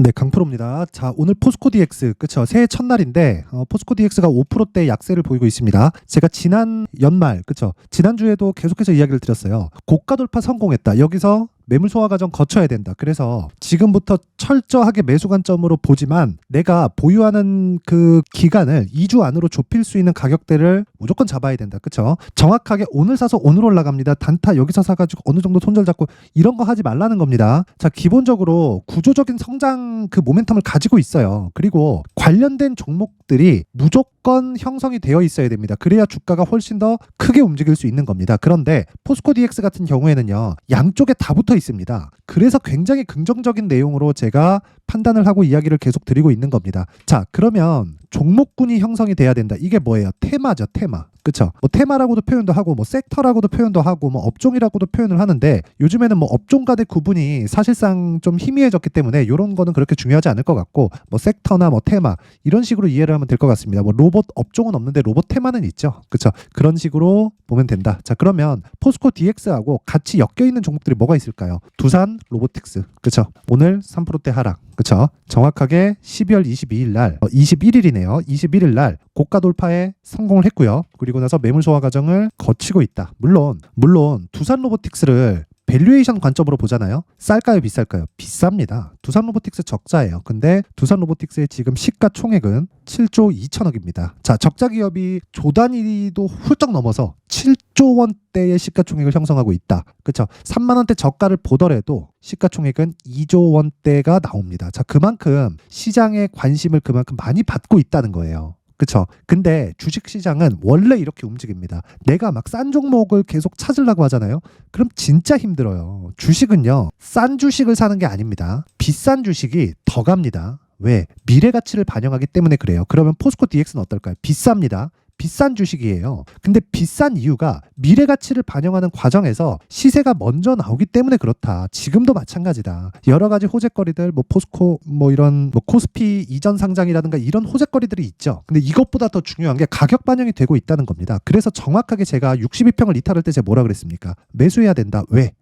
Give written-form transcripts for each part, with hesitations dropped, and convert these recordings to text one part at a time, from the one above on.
네, 강프로입니다. 자, 오늘 포스코 DX, 그쵸? 새해 첫날인데, 포스코 DX가 5%대 약세를 보이고 있습니다. 제가 지난 연말, 그쵸? 지난주에도 계속해서 이야기를 드렸어요. 고가 돌파 성공했다. 여기서 매물 소화 과정 거쳐야 된다. 그래서 지금부터 철저하게 매수 관점으로 보지만 내가 보유하는 그 기간을 2주 안으로 좁힐 수 있는 가격대를 무조건 잡아야 된다. 그쵸? 정확하게 오늘 사서 오늘 올라갑니다. 단타 여기서 사가지고 어느 정도 손절 잡고 이런 거 하지 말라는 겁니다. 자, 기본적으로 구조적인 성장 그 모멘텀을 가지고 있어요. 그리고 관련된 종목들이 무조건 형성이 되어 있어야 됩니다. 그래야 주가가 훨씬 더 크게 움직일 수 있는 겁니다. 그런데 포스코 DX 같은 경우에는요, 양쪽에 다 붙어 있습니다. 그래서 굉장히 긍정적인 내용으로 제가 판단을 하고 이야기를 계속 드리고 있는 겁니다. 자, 그러면 종목군이 형성이 돼야 된다. 이게 뭐예요? 테마죠, 테마. 그쵸? 뭐 테마라고도 표현도 하고 뭐 섹터라고도 표현도 하고 뭐 업종이라고도 표현을 하는데, 요즘에는 뭐 업종 간의 구분이 사실상 좀 희미해졌기 때문에 이런 거는 그렇게 중요하지 않을 것 같고, 뭐 섹터나 뭐 테마 이런 식으로 이해를 하면 될 것 같습니다. 뭐 로봇 업종은 없는데 로봇 테마는 있죠. 그쵸? 그런 식으로 보면 된다. 자, 그러면 포스코 DX하고 같이 엮여 있는 종목들이 뭐가 있을까요? 두산 로보틱스. 그쵸? 오늘 3%대 하락. 그쵸? 정확하게 12월 22일 날, 21일이네요. 21일 날 고가 돌파에 성공을 했고요. 그리고 나서 매물 소화 과정을 거치고 있다. 물론 두산 로보틱스를 밸류에이션 관점으로 보잖아요. 쌀까요, 비쌀까요? 비쌉니다. 두산 로보틱스 적자예요. 근데 두산 로보틱스의 지금 시가총액은 7조 2천억입니다. 자, 적자 기업이 조 단위도 훌쩍 넘어서 7조 원대의 시가총액을 형성하고 있다. 그렇죠? 3만 원대 저가를 보더라도 시가총액은 2조 원대가 나옵니다. 자, 그만큼 시장의 관심을 그만큼 많이 받고 있다는 거예요. 그쵸? 근데 주식시장은 원래 이렇게 움직입니다. 내가 막 싼 종목을 계속 찾으려고 하잖아요. 그럼 진짜 힘들어요. 주식은요, 싼 주식을 사는 게 아닙니다. 비싼 주식이 더 갑니다. 왜? 미래 가치를 반영하기 때문에 그래요. 그러면 포스코 DX는 어떨까요? 비쌉니다. 비싼 주식이에요. 근데 비싼 이유가 미래 가치를 반영하는 과정에서 시세가 먼저 나오기 때문에 그렇다. 지금도 마찬가지다. 여러 가지 호재거리들, 뭐 포스코, 뭐 이런 뭐 코스피 이전 상장이라든가 이런 호재거리들이 있죠. 근데 이것보다 더 중요한 게 가격 반영이 되고 있다는 겁니다. 그래서 정확하게 제가 62평을 이탈할 때 제가 뭐라 그랬습니까? 매수해야 된다. 왜?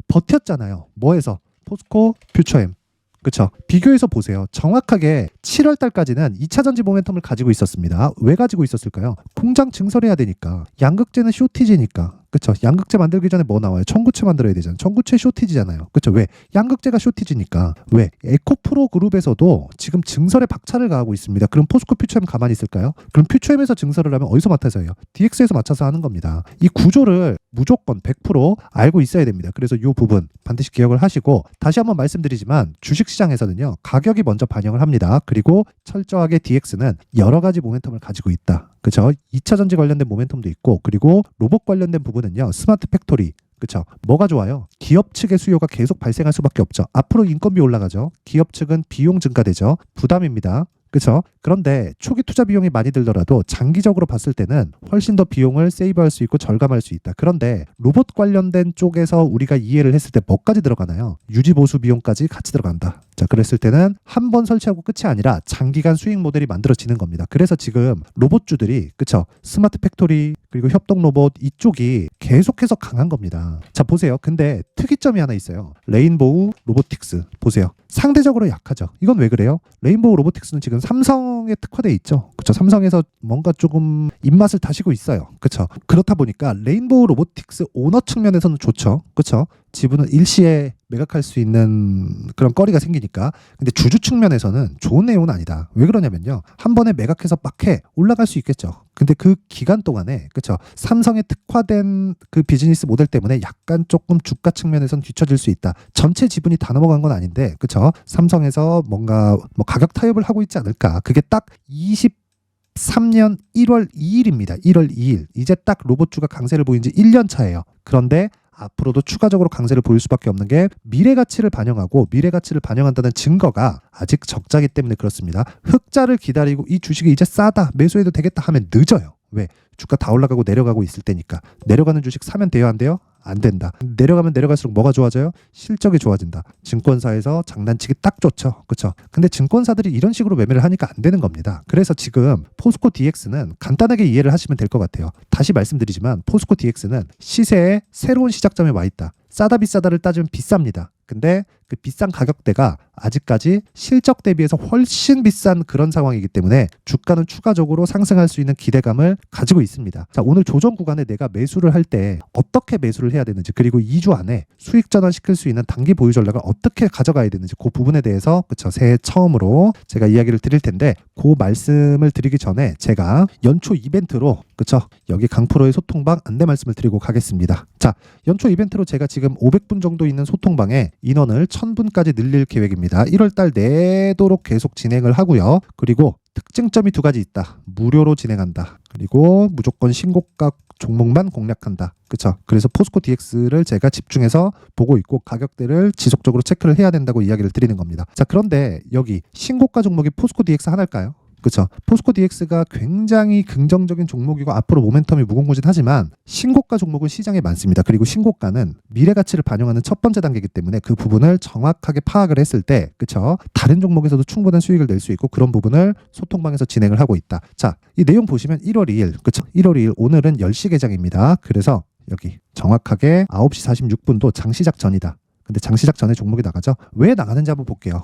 버텼잖아요. 뭐해서? 포스코 퓨처엠. 그렇죠. 비교해서 보세요. 정확하게 7월 달까지는 2차 전지 모멘텀을 가지고 있었습니다. 왜 가지고 있었을까요? 공장 증설해야 되니까. 양극재는 쇼티지니까. 그렇죠. 양극재 만들기 전에 뭐 나와요? 청구체 만들어야 되잖아요. 청구체 쇼티지잖아요. 그렇죠. 왜? 양극재가 쇼티지니까. 왜? 에코프로 그룹에서도 지금 증설에 박차를 가하고 있습니다. 그럼 포스코 퓨처엠 가만히 있을까요? 그럼 퓨처엠에서 증설을 하면 어디서 맡아서 해요? DX에서 맡아서 하는 겁니다. 이 구조를 무조건 100% 알고 있어야 됩니다. 그래서 이 부분 반드시 기억을 하시고, 다시 한번 말씀드리지만 주식시장에서는요, 가격이 먼저 반영을 합니다. 그리고 철저하게 DX는 여러 가지 모멘텀을 가지고 있다. 그렇죠? 2차 전지 관련된 모멘텀도 있고, 그리고 로봇 관련된 부분은요, 스마트 팩토리. 그렇죠? 뭐가 좋아요? 기업 측의 수요가 계속 발생할 수밖에 없죠. 앞으로 인건비 올라가죠. 기업 측은 비용 증가되죠. 부담입니다. 그렇죠? 그런데 초기 투자 비용이 많이 들더라도 장기적으로 봤을 때는 훨씬 더 비용을 세이브할 수 있고 절감할 수 있다. 그런데 로봇 관련된 쪽에서 우리가 이해를 했을 때 뭐까지 들어가나요? 유지 보수 비용까지 같이 들어간다. 자, 그랬을 때는 한 번 설치하고 끝이 아니라 장기간 수익 모델이 만들어지는 겁니다. 그래서 지금 로봇주들이, 그쵸? 스마트 팩토리 그리고 협동 로봇 이쪽이 계속해서 강한 겁니다. 자, 보세요. 근데 특이점이 하나 있어요. 레인보우 로보틱스 보세요. 상대적으로 약하죠. 이건 왜 그래요? 레인보우 로보틱스는 지금 삼성에 특화돼 있죠. 그쵸? 삼성에서 뭔가 조금 입맛을 다시고 있어요. 그쵸? 그렇다 보니까 레인보우 로보틱스 오너 측면에서는 좋죠. 그쵸? 지분은 일시에 매각할 수 있는 그런 거리가 생기니까. 근데 주주 측면에서는 좋은 내용은 아니다. 왜 그러냐면요, 한 번에 매각해서 빡해 올라갈 수 있겠죠. 근데 그 기간 동안에, 그쵸, 삼성에 특화된 그 비즈니스 모델 때문에 약간 조금 주가 측면에서는 뒤처질 수 있다. 전체 지분이 다 넘어간 건 아닌데, 그쵸, 삼성에서 뭔가 뭐 가격 타협을 하고 있지 않을까. 그게 딱 23년 1월 2일입니다. 1월 2일. 이제 딱 로봇주가 강세를 보인 지 1년 차예요. 그런데 앞으로도 추가적으로 강세를 보일 수밖에 없는 게 미래 가치를 반영하고, 미래 가치를 반영한다는 증거가 아직 적자기 때문에 그렇습니다. 흑자를 기다리고 이 주식이 이제 싸다, 매수해도 되겠다 하면 늦어요. 왜? 주가 다 올라가고 내려가고 있을 때니까. 내려가는 주식 사면 돼요, 안 돼요? 안 된다. 내려가면 내려갈수록 뭐가 좋아져요? 실적이 좋아진다. 증권사에서 장난치기 딱 좋죠. 그렇죠? 근데 증권사들이 이런 식으로 매매를 하니까 안 되는 겁니다. 그래서 지금 포스코 DX는 간단하게 이해를 하시면 될 것 같아요. 다시 말씀드리지만 포스코 DX는 시세의 새로운 시작점에 와 있다. 싸다 비싸다를 따지면 비쌉니다. 근데 그 비싼 가격대가 아직까지 실적 대비해서 훨씬 비싼 그런 상황이기 때문에 주가는 추가적으로 상승할 수 있는 기대감을 가지고 있습니다. 자, 오늘 조정 구간에 내가 매수를 할 때 어떻게 매수를 해야 되는지, 그리고 2주 안에 수익 전환시킬 수 있는 단기 보유 전략을 어떻게 가져가야 되는지, 그 부분에 대해서 그쵸, 새해 처음으로 제가 이야기를 드릴 텐데, 그 말씀을 드리기 전에 제가 연초 이벤트로 그쵸, 여기 강프로의 소통방 안내 말씀을 드리고 가겠습니다. 자, 연초 이벤트로 제가 지금 500분 정도 있는 소통방에 인원을 1000분까지 늘릴 계획입니다. 1월달 내도록 계속 진행을 하고요. 그리고 특징점이 두 가지 있다. 무료로 진행한다. 그리고 무조건 신고가 종목만 공략한다. 그쵸? 그래서 포스코 DX를 제가 집중해서 보고 있고 가격대를 지속적으로 체크를 해야 된다고 이야기를 드리는 겁니다. 자, 그런데 여기 신고가 종목이 포스코 DX 하나일까요? 그렇죠. 포스코 DX가 굉장히 긍정적인 종목이고 앞으로 모멘텀이 무궁무진하지만 신고가 종목은 시장에 많습니다. 그리고 신고가는 미래 가치를 반영하는 첫 번째 단계이기 때문에 그 부분을 정확하게 파악을 했을 때, 그렇죠, 다른 종목에서도 충분한 수익을 낼 수 있고 그런 부분을 소통방에서 진행을 하고 있다. 자, 이 내용 보시면 1월 2일, 그렇죠, 1월 2일 오늘은 10시 개장입니다. 그래서 여기 정확하게 9시 46분도 장시작 전이다. 근데 장시작 전에 종목이 나가죠. 왜 나가는지 한번 볼게요.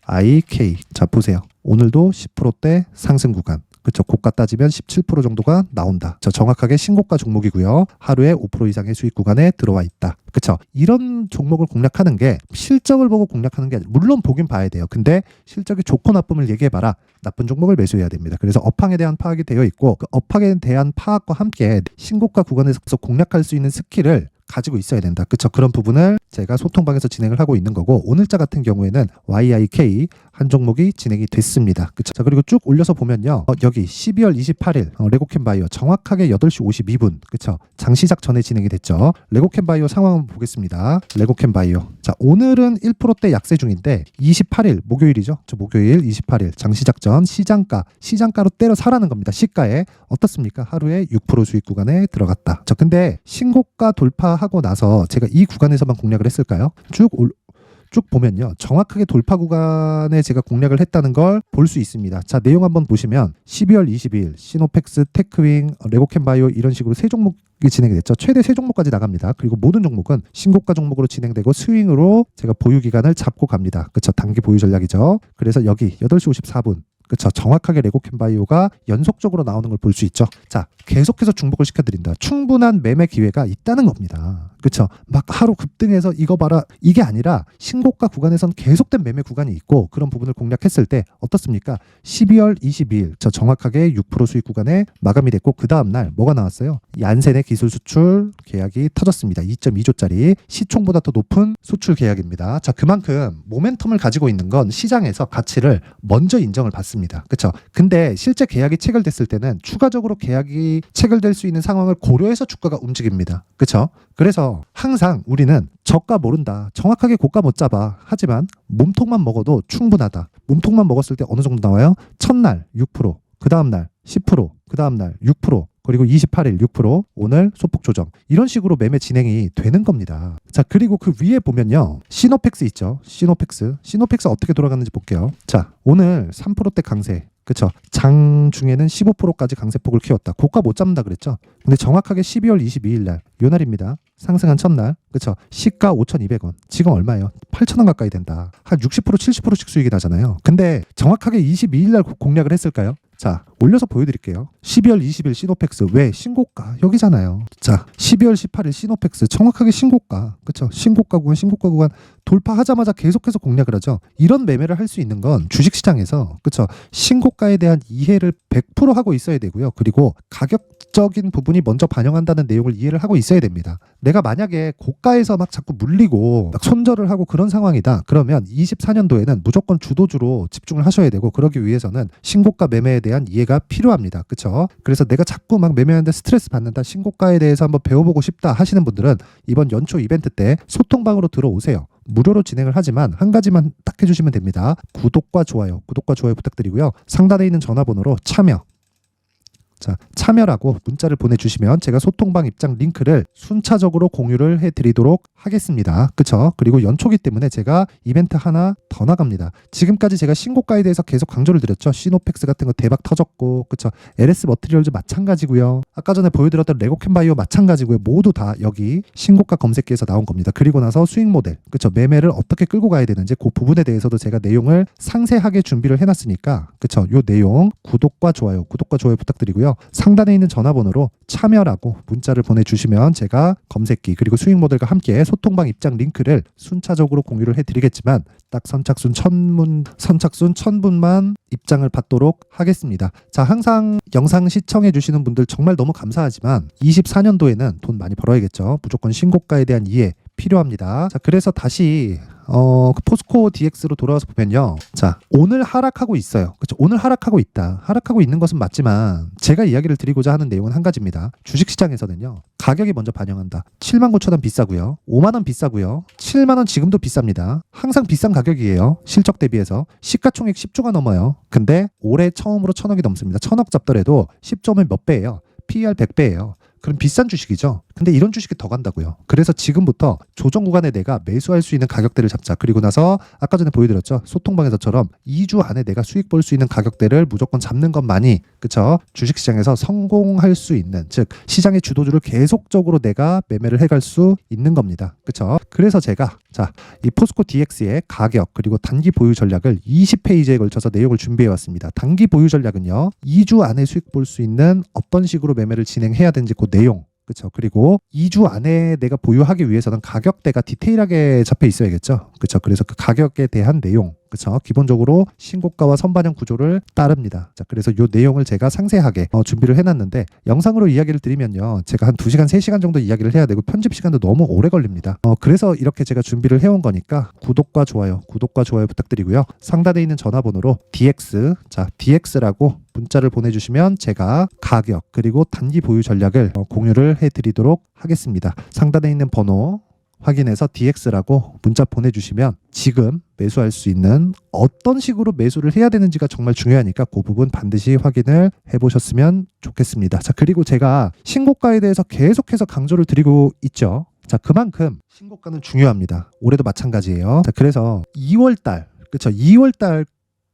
YIK. 자, 보세요. 오늘도 10%대 상승 구간. 그렇죠. 고가 따지면 17% 정도가 나온다. 저 정확하게 신고가 종목이고요. 하루에 5% 이상의 수익 구간에 들어와 있다. 그렇죠. 이런 종목을 공략하는 게 실적을 보고 공략하는 게 아니라, 물론 보긴 봐야 돼요. 근데 실적이 좋고 나쁨을 얘기해봐라. 나쁜 종목을 매수해야 됩니다. 그래서 업황에 대한 파악이 되어 있고 그 업황에 대한 파악과 함께 신고가 구간에서 공략할 수 있는 스킬을 가지고 있어야 된다. 그쵸? 그런 부분을 제가 소통방에서 진행을 하고 있는 거고, 오늘자 같은 경우에는 YIK 한 종목이 진행이 됐습니다. 그쵸? 자, 그리고 쭉 올려서 보면요. 여기 12월 28일 레고캠 바이오 정확하게 8시 52분. 그쵸? 장시작 전에 진행이 됐죠. 레고캠 바이오 상황 한번 보겠습니다. 레고캠 바이오. 자, 오늘은 1%대 약세 중인데 28일 목요일이죠. 저 목요일 28일 장시작 전 시장가로 때려 사라는 겁니다. 시가에 어떻습니까? 하루에 6% 수익 구간에 들어갔다. 자, 근데 신고가 돌파하고 나서 제가 이 구간에서만 공략을 했을까요? 쭉 보면요. 정확하게 돌파 구간에 제가 공략을 했다는 걸 볼 수 있습니다. 자, 내용 한번 보시면 12월 22일 시노펙스, 테크윙, 레고캠 바이오 이런 식으로 세 종목이 진행이 됐죠. 최대 세 종목까지 나갑니다. 그리고 모든 종목은 신고가 종목으로 진행되고 스윙으로 제가 보유 기간을 잡고 갑니다. 그렇죠. 단기 보유 전략이죠. 그래서 여기 8시 54분 그렇죠. 정확하게 레고캠 바이오가 연속적으로 나오는 걸 볼 수 있죠. 자, 계속해서 중복을 시켜드린다. 충분한 매매 기회가 있다는 겁니다. 그렇죠. 막 하루 급등해서 이거 봐라 이게 아니라 신고가 구간에선 계속된 매매 구간이 있고 그런 부분을 공략했을 때 어떻습니까? 12월 22일 저 정확하게 6% 수익 구간에 마감이 됐고 그 다음날 뭐가 나왔어요? 얀센의 기술 수출 계약이 터졌습니다. 2.2조짜리 시총보다 더 높은 수출 계약입니다. 자, 그만큼 모멘텀을 가지고 있는 건 시장에서 가치를 먼저 인정을 받습니다. 그렇죠. 근데 실제 계약이 체결됐을 때는 추가적으로 계약이 체결될 수 있는 상황을 고려해서 주가가 움직입니다. 그렇죠. 그래서 항상 우리는 저가 모른다. 정확하게 고가 못 잡아. 하지만 몸통만 먹어도 충분하다. 몸통만 먹었을 때 어느 정도 나와요? 첫날 6%, 그 다음날 10%, 그 다음날 6%, 그리고 28일 6%, 오늘 소폭 조정. 이런 식으로 매매 진행이 되는 겁니다. 자, 그리고 그 위에 보면요. 시노펙스 있죠. 시노펙스 어떻게 돌아갔는지 볼게요. 자, 오늘 3%대 강세. 그쵸. 장 중에는 15%까지 강세폭을 키웠다. 고가 못 잡는다 그랬죠. 근데 정확하게 12월 22일 날, 요 날입니다. 상승한 첫날. 그쵸. 시가 5,200원. 지금 얼마예요? 8,000원 가까이 된다. 한 60%, 70%씩 수익이 나잖아요. 근데 정확하게 22일 날 공략을 했을까요? 자, 올려서 보여드릴게요. 12월 20일 시노펙스. 왜? 신고가. 여기잖아요. 자, 12월 18일 시노펙스. 정확하게 신고가. 그쵸. 신고가 구간 돌파하자마자 계속해서 공략을 하죠. 이런 매매를 할 수 있는 건 주식시장에서, 그쵸. 신고가에 대한 이해를 100% 하고 있어야 되고요. 그리고 가격적인 부분이 먼저 반영한다는 내용을 이해를 하고 있어야 됩니다. 내가 만약에 고가에서 막 자꾸 물리고 막 손절을 하고 그런 상황이다. 그러면 24년도에는 무조건 주도주로 집중을 하셔야 되고, 그러기 위해서는 신고가 매매에 대한 이해가 필요합니다. 그렇죠? 그래서 내가 자꾸 막 매매하는데 스트레스 받는다. 신고가에 대해서 한번 배워보고 싶다 하시는 분들은 이번 연초 이벤트 때 소통방으로 들어오세요. 무료로 진행을 하지만 한 가지만 딱 해주시면 됩니다. 구독과 좋아요 부탁드리고요. 상단에 있는 전화번호로 참여 자, 참여라고 문자를 보내주시면 제가 소통방 입장 링크를 순차적으로 공유를 해드리도록 하겠습니다. 그쵸? 그리고 연초기 때문에 제가 이벤트 하나 더 나갑니다. 지금까지 제가 신고가에 대해서 계속 강조를 드렸죠. 시노펙스 같은 거 대박 터졌고, 그쵸? LS 머티리얼즈 마찬가지고요. 아까 전에 보여드렸던 레고캔바이오 마찬가지고요. 모두 다 여기 신고가 검색기에서 나온 겁니다. 그리고 나서 수익 모델, 그쵸? 매매를 어떻게 끌고 가야 되는지 그 부분에 대해서도 제가 내용을 상세하게 준비를 해놨으니까, 그쵸? 요 내용 구독과 좋아요 부탁드리고요. 상단에 있는 전화번호로 참여라고 문자를 보내주시면 제가 검색기 그리고 수익 모델과 함께 소통방 입장 링크를 순차적으로 공유를 해드리겠지만 딱 선착순 1000분만 입장을 받도록 하겠습니다. 자, 항상 영상 시청해 주시는 분들 정말 너무 감사하지만 24년도에는 돈 많이 벌어야겠죠. 무조건 신고가에 대한 이해 필요합니다. 자, 그래서 다시 포스코 DX로 돌아와서 보면요. 자, 오늘 하락하고 있어요. 그렇죠? 오늘 하락하고 있다. 하락하고 있는 것은 맞지만 제가 이야기를 드리고자 하는 내용은 한 가지입니다. 주식시장에서는요. 가격이 먼저 반영한다. 79,000원 비싸고요. 5만원 비싸고요. 7만원 지금도 비쌉니다. 항상 비싼 가격이에요. 실적 대비해서. 시가총액 10조가 넘어요. 근데 올해 처음으로 1000억이 넘습니다. 1000억 잡더라도 10조면 몇 배예요? PER 100배예요. 그럼 비싼 주식이죠. 근데 이런 주식이 더 간다고요. 그래서 지금부터 조정 구간에 내가 매수할 수 있는 가격대를 잡자. 그리고 나서 아까 전에 보여드렸죠. 소통방에서처럼 2주 안에 내가 수익 볼 수 있는 가격대를 무조건 잡는 것만이, 그쵸? 주식시장에서 성공할 수 있는, 즉 시장의 주도주를 계속적으로 내가 매매를 해갈 수 있는 겁니다. 그쵸? 그래서 제가 이 포스코 DX의 가격 그리고 단기 보유 전략을 20페이지에 걸쳐서 내용을 준비해 왔습니다. 단기 보유 전략은요. 2주 안에 수익 볼 수 있는 어떤 식으로 매매를 진행해야 되는지 그 내용, 그렇죠. 그리고 2주 안에 내가 보유하기 위해서는 가격대가 디테일하게 잡혀 있어야겠죠. 그렇죠. 그래서 그 가격에 대한 내용, 그렇죠. 기본적으로 신고가와 선반영 구조를 따릅니다. 자, 그래서 이 내용을 제가 상세하게 준비를 해놨는데 영상으로 이야기를 드리면요. 제가 한 2시간, 3시간 정도 이야기를 해야 되고 편집 시간도 너무 오래 걸립니다. 그래서 이렇게 제가 준비를 해온 거니까 구독과 좋아요 부탁드리고요. 상단에 있는 전화번호로 DX라고 문자를 보내주시면 제가 가격 그리고 단기 보유 전략을 공유를 해드리도록 하겠습니다. 상단에 있는 번호 확인해서 DX라고 문자 보내주시면 지금 매수할 수 있는 어떤 식으로 매수를 해야 되는지가 정말 중요하니까 그 부분 반드시 확인을 해보셨으면 좋겠습니다. 자, 그리고 제가 신고가에 대해서 계속해서 강조를 드리고 있죠. 자, 그만큼 신고가는 중요합니다. 올해도 마찬가지예요. 자, 그래서 2월달, 그렇죠? 2월달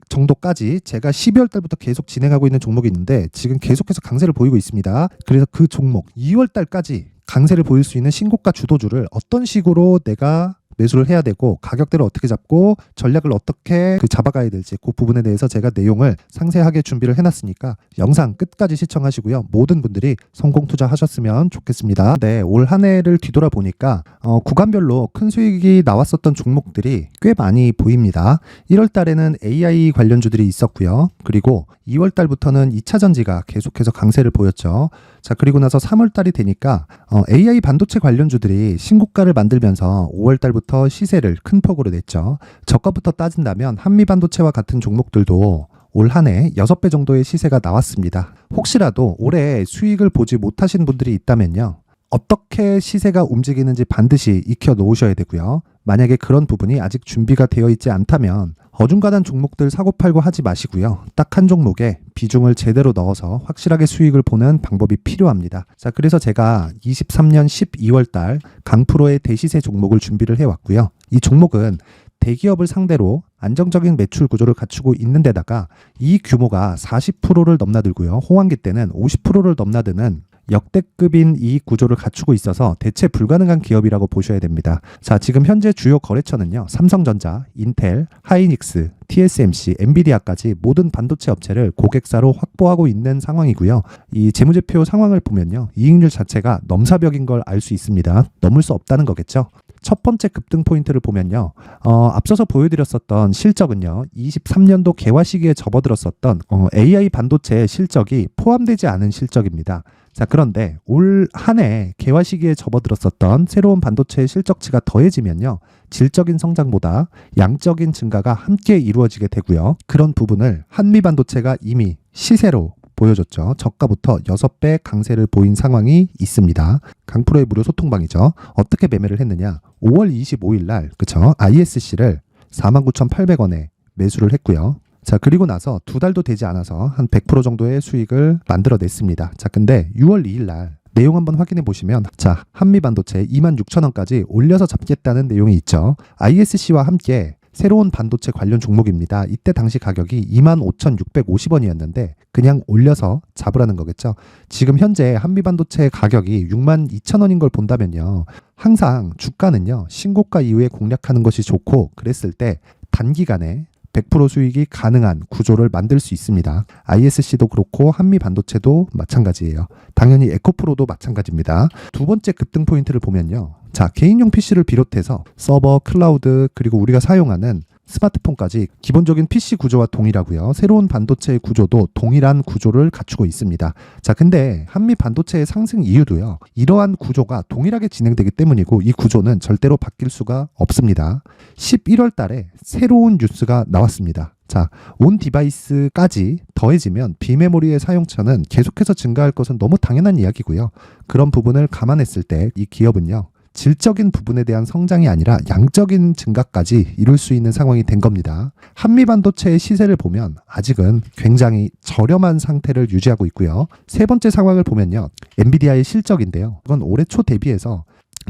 정도까지 제가 12월 달부터 계속 진행하고 있는 종목이 있는데 지금 계속해서 강세를 보이고 있습니다. 그래서 그 종목 2월 달까지 강세를 보일 수 있는 신고가 주도주를 어떤 식으로 내가 매수를 해야 되고 가격대를 어떻게 잡고 전략을 어떻게 잡아가야 될지 그 부분에 대해서 제가 내용을 상세하게 준비를 해놨으니까 영상 끝까지 시청하시고요. 모든 분들이 성공 투자하셨으면 좋겠습니다. 네, 올 한 해를 뒤돌아보니까 구간별로 큰 수익이 나왔었던 종목들이 꽤 많이 보입니다. 1월 달에는 AI 관련주들이 있었고요. 그리고 2월 달부터는 2차 전지가 계속해서 강세를 보였죠. 자, 그리고 나서 3월 달이 되니까 AI 반도체 관련주들이 신고가를 만들면서 5월 달부터 시세를 큰 폭으로 냈죠. 저가부터 따진다면 한미 반도체와 같은 종목들도 올 한 해 6배 정도의 시세가 나왔습니다. 혹시라도 올해 수익을 보지 못하신 분들이 있다면요. 어떻게 시세가 움직이는지 반드시 익혀 놓으셔야 되고요. 만약에 그런 부분이 아직 준비가 되어 있지 않다면 어중간한 종목들 사고팔고 하지 마시고요. 딱 한 종목에 비중을 제대로 넣어서 확실하게 수익을 보는 방법이 필요합니다. 자, 그래서 제가 23년 12월 달 강프로의 대시세 종목을 준비를 해왔고요. 이 종목은 대기업을 상대로 안정적인 매출 구조를 갖추고 있는 데다가 이 규모가 40%를 넘나들고요. 호황기 때는 50%를 넘나드는 역대급인 이익 구조를 갖추고 있어서 대체 불가능한 기업이라고 보셔야 됩니다. 자, 지금 현재 주요 거래처는요. 삼성전자, 인텔, 하이닉스, TSMC, 엔비디아까지 모든 반도체 업체를 고객사로 확보하고 있는 상황이고요. 이 재무제표 상황을 보면요. 이익률 자체가 넘사벽인 걸 알 수 있습니다. 넘을 수 없다는 거겠죠. 첫 번째 급등 포인트를 보면요. 앞서서 보여드렸었던 실적은요. 23년도 개화 시기에 접어들었었던 AI 반도체의 실적이 포함되지 않은 실적입니다. 자, 그런데 올 한 해 개화 시기에 접어들었었던 새로운 반도체의 실적치가 더해지면요. 질적인 성장보다 양적인 증가가 함께 이루어지게 되고요. 그런 부분을 한미 반도체가 이미 시세로 보여줬죠. 저가부터 6배 강세를 보인 상황이 있습니다. 강프로의 무료 소통방이죠. 어떻게 매매를 했느냐. 5월 25일 날, 그쵸? ISC를 49,800원에 매수를 했고요. 자, 그리고 나서 2달도 되지 않아서 한 100% 정도의 수익을 만들어냈습니다. 자, 근데 6월 2일 날 내용 한번 확인해 보시면, 자, 한미반도체 26,000원까지 올려서 잡겠다는 내용이 있죠. ISC와 함께 새로운 반도체 관련 종목입니다. 이때 당시 가격이 25,650원이었는데 그냥 올려서 잡으라는 거겠죠. 지금 현재 한미반도체 가격이 62,000원인 걸 본다면요, 항상 주가는요 신고가 이후에 공략하는 것이 좋고, 그랬을 때 단기간에 100% 수익이 가능한 구조를 만들 수 있습니다. ISC도 그렇고 한미반도체도 마찬가지예요. 당연히 에코프로도 마찬가지입니다. 두 번째 급등 포인트를 보면요, 자, 개인용 PC를 비롯해서 서버, 클라우드, 그리고 우리가 사용하는 스마트폰까지 기본적인 PC 구조와 동일하고요. 새로운 반도체의 구조도 동일한 구조를 갖추고 있습니다. 자, 근데 한미 반도체의 상승 이유도요, 이러한 구조가 동일하게 진행되기 때문이고, 이 구조는 절대로 바뀔 수가 없습니다. 11월 달에 새로운 뉴스가 나왔습니다. 자, 온 디바이스까지 더해지면 비메모리의 사용처는 계속해서 증가할 것은 너무 당연한 이야기고요. 그런 부분을 감안했을 때 이 기업은요, 질적인 부분에 대한 성장이 아니라 양적인 증가까지 이룰 수 있는 상황이 된 겁니다. 한미반도체의 시세를 보면 아직은 굉장히 저렴한 상태를 유지하고 있고요. 세 번째 상황을 보면요, 엔비디아의 실적인데요, 이건 올해 초 대비해서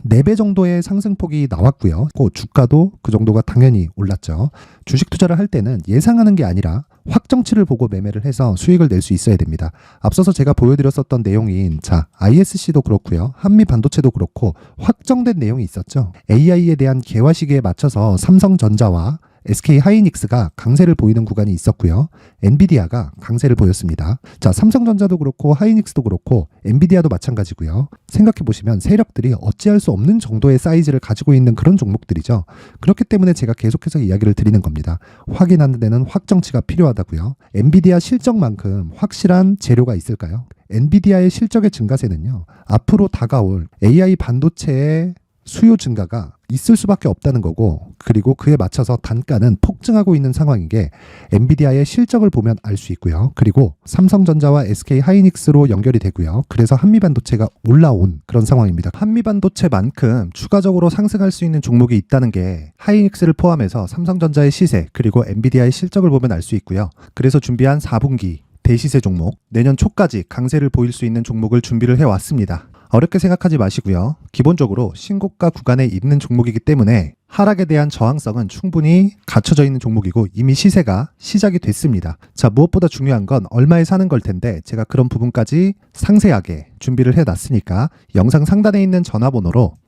4배 정도의 상승폭이 나왔고요. 그 주가도 그 정도가 당연히 올랐죠. 주식 투자를 할 때는 예상하는 게 아니라 확정치를 보고 매매를 해서 수익을 낼 수 있어야 됩니다. 앞서서 제가 보여드렸었던 내용인, 자, ISC도 그렇고요, 한미 반도체도 그렇고 확정된 내용이 있었죠. AI에 대한 개화 시기에 맞춰서 삼성전자와 SK 하이닉스가 강세를 보이는 구간이 있었고요. 엔비디아가 강세를 보였습니다. 자, 삼성전자도 그렇고 하이닉스도 그렇고 엔비디아도 마찬가지고요. 생각해 보시면 세력들이 어찌할 수 없는 정도의 사이즈를 가지고 있는 그런 종목들이죠. 그렇기 때문에 제가 계속해서 이야기를 드리는 겁니다. 확인하는 데는 확정치가 필요하다고요. 엔비디아 실적만큼 확실한 재료가 있을까요? 엔비디아의 실적의 증가세는요, 앞으로 다가올 AI 반도체의 수요 증가가 있을 수밖에 없다는 거고, 그리고 그에 맞춰서 단가는 폭증하고 있는 상황인 게 엔비디아의 실적을 보면 알 수 있고요. 그리고 삼성전자와 SK 하이닉스로 연결이 되고요. 그래서 한미반도체가 올라온 그런 상황입니다. 한미반도체만큼 추가적으로 상승할 수 있는 종목이 있다는 게 하이닉스를 포함해서 삼성전자의 시세, 그리고 엔비디아의 실적을 보면 알 수 있고요. 그래서 준비한 4분기 대시세 종목, 내년 초까지 강세를 보일 수 있는 종목을 준비를 해왔습니다. 어렵게 생각하지 마시고요. 기본적으로 신고가 구간에 있는 종목이기 때문에 하락에 대한 저항성은 충분히 갖춰져 있는 종목이고, 이미 시세가 시작이 됐습니다. 자, 무엇보다 중요한 건 얼마에 사는 걸 텐데, 제가 그런 부분까지 상세하게 준비를 해놨으니까 영상 상단에 있는 전화번호로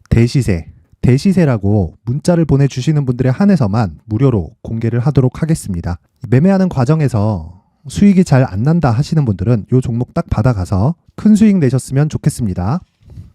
대시세라고 문자를 보내주시는 분들에 한해서만 무료로 공개를 하도록 하겠습니다. 매매하는 과정에서 수익이 잘 안 난다 하시는 분들은 이 종목 딱 받아가서 큰 수익 내셨으면 좋겠습니다.